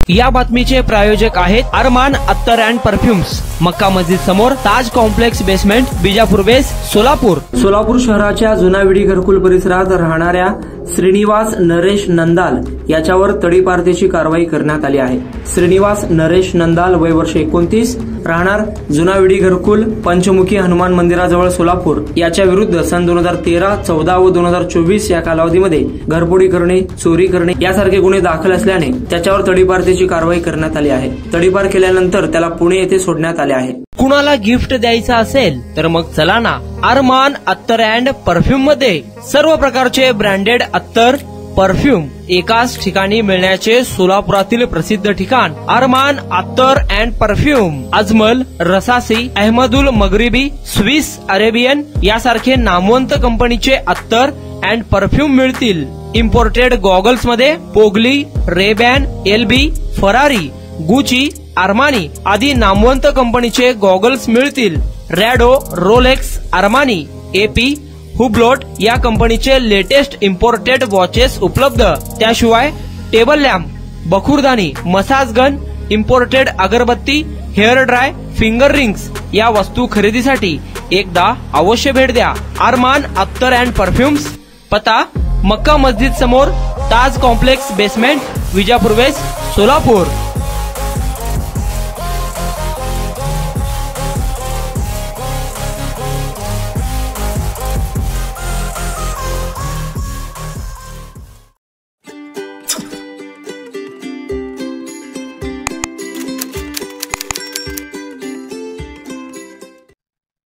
या बातमीचे प्रायोजक आहेत अरमान अत्तर अँड परफ्युम्स, मक्का मस्जिद समोर, ताज कॉम्प्लेक्स बेसमेंट, बिजापूर बेस, सोलापूर। सोलापूर शहराच्या जुना विडी घरकुल परिसरात राहणाऱ्या श्रीनिवास नरेश नंदाल याच्यावर तडीपारतेची कारवाई करण्यात आली आहे। श्रीनिवास नरेश नंदाल, वय वर्ष 29, राहणार जुना विडी घरकुल, पंचमुखी हनुमान मंदिराजवळ, सोलापूर, याच्या विरुद्ध सन 2013, 14 व 2024 या कालावधीमध्ये घरफोडी करणे, चोरी करणे यासारखे गुन्हे दाखल असल्याने त्याच्यावर तडीपारतेची कारवाई करण्यात आली आहे। तडीपार केल्यानंतर त्याला पुणे येथे सोडण्यात आले आहे। कुणाला गिफ्ट द्यायचं असेल तर मग चला ना अरमान अत्तर अँड परफ्यूम मध्ये सर्व प्रकारचे ब्रँडेड अत्तर, परफ्यूम एकाच ठिकाणी मिळण्याचे सोलापुरातील प्रसिद्ध ठिकाण अरमान अत्तर and perfume. Ajmal, Rasasi, Ahmedul Maghribi, Swiss Arabian यासारखे नामवंत कंपनीचे अत्तर अँड परफ्यूम मिळतील। इम्पोर्टेड गॉगल्स मध्ये पोगली, Ray Ban, L B, Ferrari, Gucci, Armani आदी नामवंत कंपनीचे गॉगल्स मिळतील। Rado, Rolex, Armani, A P, Hublot या कंपनीचे लेटेस्ट इम्पोर्टेड वॉचेस उपलब्ध। त्याशिवाय टेबल लॅम्प, बखुरदानी, मसाज गन, इम्पोर्टेड अगरबत्ती, हेअर ड्राय, फिंगर रिंग्स या वस्तू खरेदीसाठी एकदा अवश्य भेट द्या अरमान अत्तर अँड परफ्यूम्स। पता मक्का मस्जिद समोर, ताज कॉम्प्लेक्स बेसमेंट, विजापूर वेस्ट, सोलापूर।